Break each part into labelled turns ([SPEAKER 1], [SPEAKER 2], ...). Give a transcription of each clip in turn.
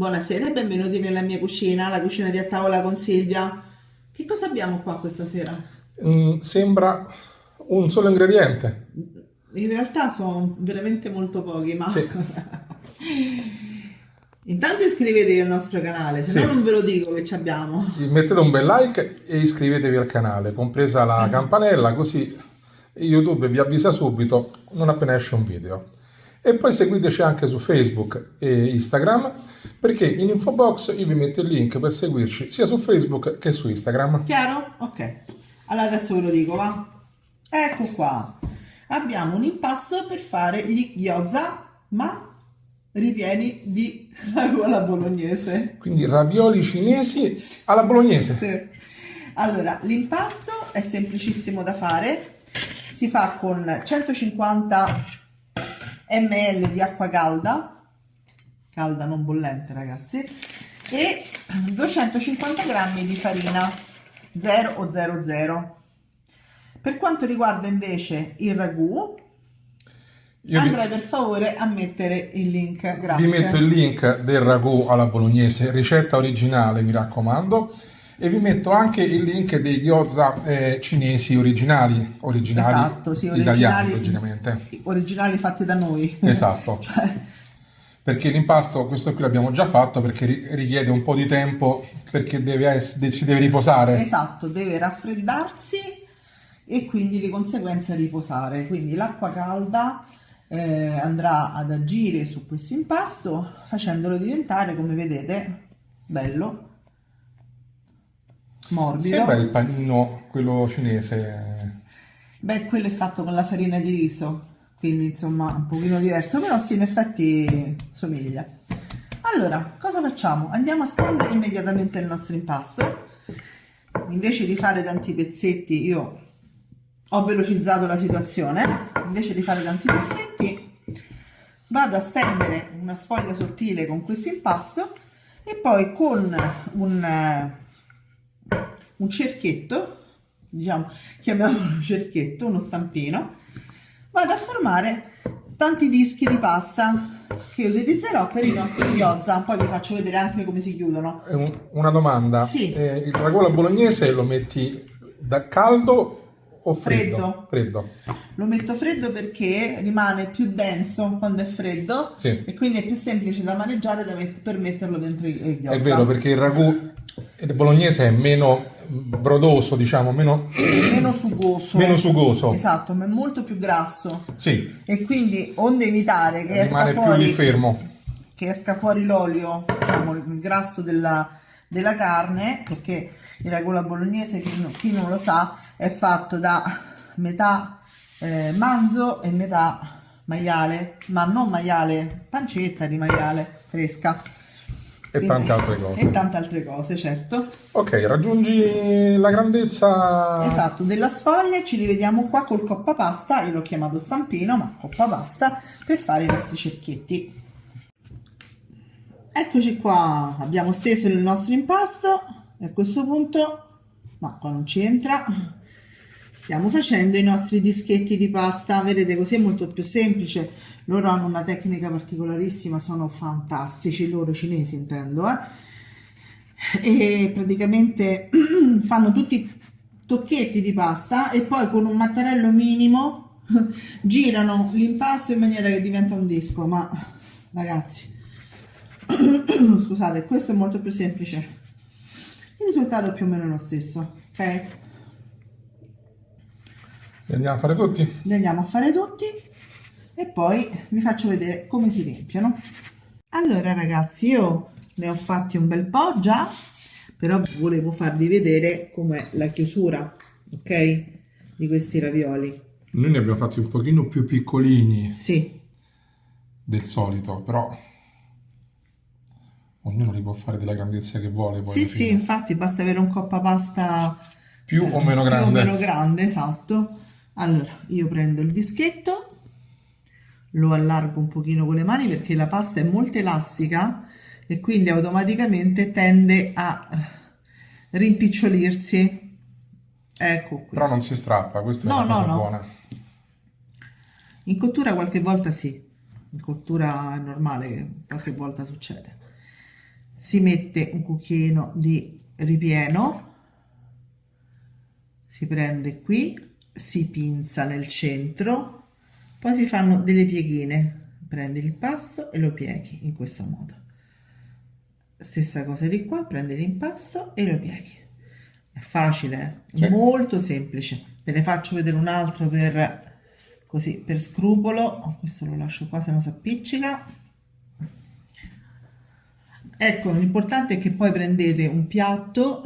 [SPEAKER 1] Buonasera e benvenuti nella mia cucina, la cucina di A Tavola con Silvia. Che cosa abbiamo qua questa sera?
[SPEAKER 2] Sembra un solo ingrediente.
[SPEAKER 1] In realtà sono veramente molto pochi, ma
[SPEAKER 2] Sì,
[SPEAKER 1] intanto iscrivetevi al nostro canale, se no
[SPEAKER 2] sì.
[SPEAKER 1] non ve lo dico che ci abbiamo.
[SPEAKER 2] Mettete un bel like e iscrivetevi al canale, compresa la campanella, così YouTube vi avvisa subito non appena esce un video. E poi seguiteci anche su Facebook e Instagram, perché in info box io vi metto il link per seguirci sia su Facebook che su Instagram.
[SPEAKER 1] Chiaro? Ok. Allora adesso ve lo dico, va? Ecco qua. Abbiamo un impasto per fare gli gyoza, ma ripieni di ragù alla bolognese.
[SPEAKER 2] Quindi ravioli cinesi alla bolognese.
[SPEAKER 1] Sì. Allora, l'impasto è semplicissimo da fare, si fa con 150 ml di acqua calda, calda non bollente ragazzi, e 250 grammi di farina 0 o 00. Per quanto riguarda invece il ragù,
[SPEAKER 2] Io vi,
[SPEAKER 1] andrei per favore a mettere il link,
[SPEAKER 2] vi metto il
[SPEAKER 1] grazie.
[SPEAKER 2] link del ragù alla bolognese, ricetta originale, mi raccomando, e vi metto anche il link dei gyoza cinesi originali
[SPEAKER 1] Esatto, sì,
[SPEAKER 2] italiani
[SPEAKER 1] originali,
[SPEAKER 2] originalmente.
[SPEAKER 1] originali fatti da noi.
[SPEAKER 2] Esatto,
[SPEAKER 1] Cioè,
[SPEAKER 2] perché l'impasto, questo qui l'abbiamo già fatto, perché richiede un po' di tempo, perché si deve riposare.
[SPEAKER 1] esatto, deve raffreddarsi e quindi di conseguenza riposare. Quindi l'acqua calda andrà ad agire su questo impasto facendolo diventare, come vedete, bello,
[SPEAKER 2] Sembra
[SPEAKER 1] morbido.
[SPEAKER 2] il panino, quello cinese.
[SPEAKER 1] Beh, quello è fatto con la farina di riso, quindi insomma un pochino diverso, però sì, in effetti somiglia. Allora, cosa facciamo? Andiamo a stendere immediatamente il nostro impasto. Invece di fare tanti pezzetti, io ho velocizzato la situazione. Invece di fare tanti pezzetti, vado a stendere una sfoglia sottile con questo impasto e poi con un cerchietto, diciamo, chiamiamolo cerchietto, uno stampino, vado a formare tanti dischi di pasta che utilizzerò per i nostri gyoza. Poi vi faccio vedere anche come si chiudono.
[SPEAKER 2] Una domanda,
[SPEAKER 1] Sì,
[SPEAKER 2] il ragù alla bolognese lo metti da caldo o
[SPEAKER 1] freddo.
[SPEAKER 2] freddo? Freddo,
[SPEAKER 1] Lo metto freddo perché rimane più denso quando è freddo
[SPEAKER 2] sì,
[SPEAKER 1] e quindi è più semplice da maneggiare per metterlo dentro i
[SPEAKER 2] è vero,
[SPEAKER 1] gyoza.
[SPEAKER 2] perché il ragù bolognese è meno brodoso, diciamo,
[SPEAKER 1] Meno sugoso.
[SPEAKER 2] meno sugoso,
[SPEAKER 1] Esatto, ma è molto più grasso.
[SPEAKER 2] sì,
[SPEAKER 1] E quindi onde evitare
[SPEAKER 2] rimane più lì fermo.
[SPEAKER 1] che esca fuori l'olio, diciamo il grasso della carne, perché il ragù alla bolognese, chi non lo sa, è fatto da metà manzo e metà maiale, ma non maiale pancetta, di maiale fresca.
[SPEAKER 2] E tante altre
[SPEAKER 1] E
[SPEAKER 2] cose.
[SPEAKER 1] tante altre cose, certo.
[SPEAKER 2] Ok, raggiungi la grandezza.
[SPEAKER 1] Esatto, della sfoglia. Ci rivediamo qua col coppa pasta, io l'ho chiamato stampino, ma coppa pasta, per fare i nostri cerchietti. Eccoci qua, abbiamo steso il nostro impasto e a questo punto, ma qua non ci entra, stiamo facendo i nostri dischetti di pasta. Vedete, così è molto più semplice. Loro hanno una tecnica particolarissima, sono fantastici, loro cinesi intendo, e praticamente fanno tutti tocchetti di pasta e poi con un mattarello minimo girano l'impasto in maniera che diventa un disco. Ma ragazzi, scusate, questo è molto più semplice, il risultato è più o meno lo stesso, ok?
[SPEAKER 2] Li andiamo a fare tutti?
[SPEAKER 1] Li andiamo a fare tutti e poi vi faccio vedere come si riempiono. Allora ragazzi, io ne ho fatti un bel po' già, però volevo farvi vedere com'è la chiusura, ok? Di questi ravioli.
[SPEAKER 2] Noi ne abbiamo fatti un pochino più piccolini
[SPEAKER 1] Sì,
[SPEAKER 2] del solito, però ognuno li può fare della grandezza che vuole poi
[SPEAKER 1] sì,
[SPEAKER 2] alla
[SPEAKER 1] sì,
[SPEAKER 2] fine.
[SPEAKER 1] infatti basta avere un coppa pasta
[SPEAKER 2] Più o meno
[SPEAKER 1] più o
[SPEAKER 2] grande.
[SPEAKER 1] meno grande, esatto. Allora, io prendo il dischetto, lo allargo un pochino con le mani perché la pasta è molto elastica e quindi automaticamente tende a rimpicciolirsi. Ecco qui.
[SPEAKER 2] Però non si strappa, questa è
[SPEAKER 1] No,
[SPEAKER 2] una
[SPEAKER 1] no,
[SPEAKER 2] cosa
[SPEAKER 1] no.
[SPEAKER 2] buona.
[SPEAKER 1] In cottura qualche volta sì, in cottura è normale che qualche volta succede. si mette un cucchiaino di ripieno, si prende qui, si pinza nel centro, poi si fanno delle pieghine, prendi l'impasto e lo pieghi in questo modo. Stessa cosa di qua, prendi l'impasto e lo pieghi. È facile,
[SPEAKER 2] Sì.
[SPEAKER 1] molto semplice. Te ne faccio vedere un altro per, così, per scrupolo. Questo lo lascio qua, se no si appiccica. Ecco, l'importante è che poi prendete un piatto,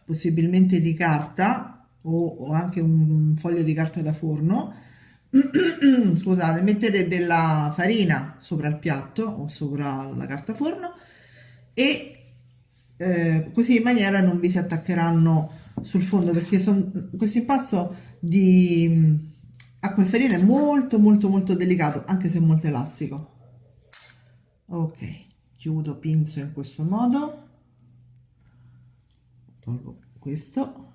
[SPEAKER 1] possibilmente di carta o anche un foglio di carta da forno. Scusate, mettete della farina sopra il piatto o sopra la carta forno e così in maniera non vi si attaccheranno sul fondo, perché questo impasto di acqua e farina è molto molto molto delicato, anche se è molto elastico. Ok, chiudo, pinzo in questo modo, tolgo questo,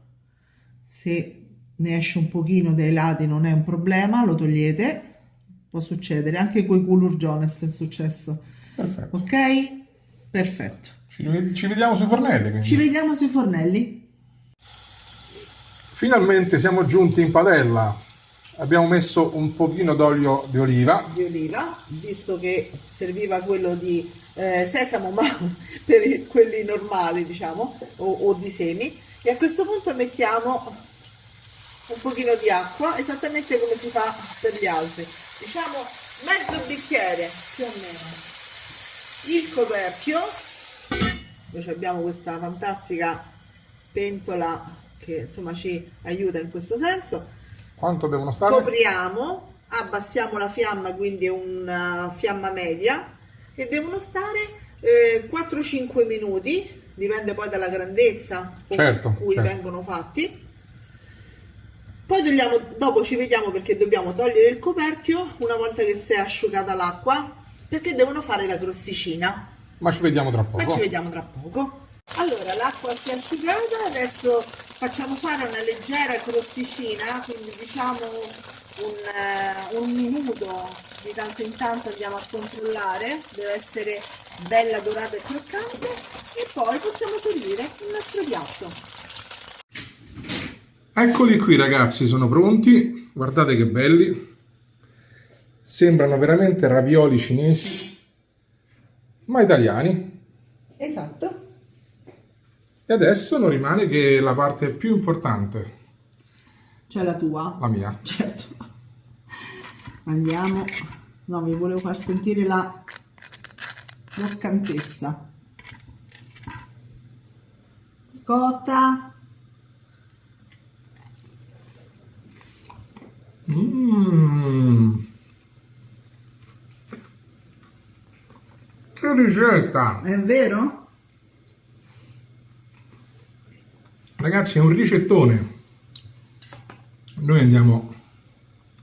[SPEAKER 1] se ne esce un pochino dai lati non è un problema, lo togliete, può succedere, anche con i culurgiones è successo.
[SPEAKER 2] Perfetto.
[SPEAKER 1] Ok? Perfetto.
[SPEAKER 2] Ci vediamo sui fornelli, quindi.
[SPEAKER 1] Ci vediamo sui fornelli.
[SPEAKER 2] Finalmente siamo giunti in padella. Abbiamo messo un pochino d'olio di oliva.
[SPEAKER 1] Visto che serviva quello di sesamo, ma per quelli normali, diciamo, o di semi. E a questo punto mettiamo un pochino di acqua, esattamente come si fa per gli altri. Diciamo mezzo bicchiere, più o meno. Il coperchio. Noi abbiamo questa fantastica pentola che insomma ci aiuta in questo senso.
[SPEAKER 2] Quanto devono stare?
[SPEAKER 1] Copriamo, abbassiamo la fiamma, quindi è una fiamma media, e devono stare 4-5 minuti, dipende poi dalla grandezza con cui vengono fatti. Poi dopo ci vediamo, perché dobbiamo togliere il coperchio una volta che si è asciugata l'acqua, perché devono fare la crosticina.
[SPEAKER 2] Ma ci vediamo tra poco.
[SPEAKER 1] Allora, l'acqua si è asciugata, adesso facciamo fare una leggera crosticina, quindi diciamo un minuto, di tanto in tanto andiamo a controllare, deve essere bella dorata e croccante, e poi possiamo servire il nostro piatto.
[SPEAKER 2] Eccoli qui ragazzi, sono pronti, guardate che belli, sembrano veramente ravioli cinesi, ma italiani.
[SPEAKER 1] Esatto.
[SPEAKER 2] E adesso non rimane che la parte più importante.
[SPEAKER 1] C'è la tua?
[SPEAKER 2] La mia.
[SPEAKER 1] Certo. Andiamo. No, vi volevo far sentire la croccantezza. Scotta.
[SPEAKER 2] Che ricetta!
[SPEAKER 1] È vero?
[SPEAKER 2] Ragazzi, è un ricettone. Noi andiamo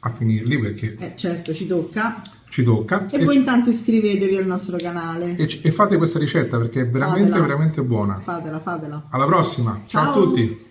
[SPEAKER 2] a finirli perché
[SPEAKER 1] Certo, ci tocca.
[SPEAKER 2] E
[SPEAKER 1] voi intanto iscrivetevi al nostro canale.
[SPEAKER 2] E fate questa ricetta perché è veramente
[SPEAKER 1] Fatela.
[SPEAKER 2] veramente buona.
[SPEAKER 1] Fatela.
[SPEAKER 2] Alla prossima. Ciao a tutti.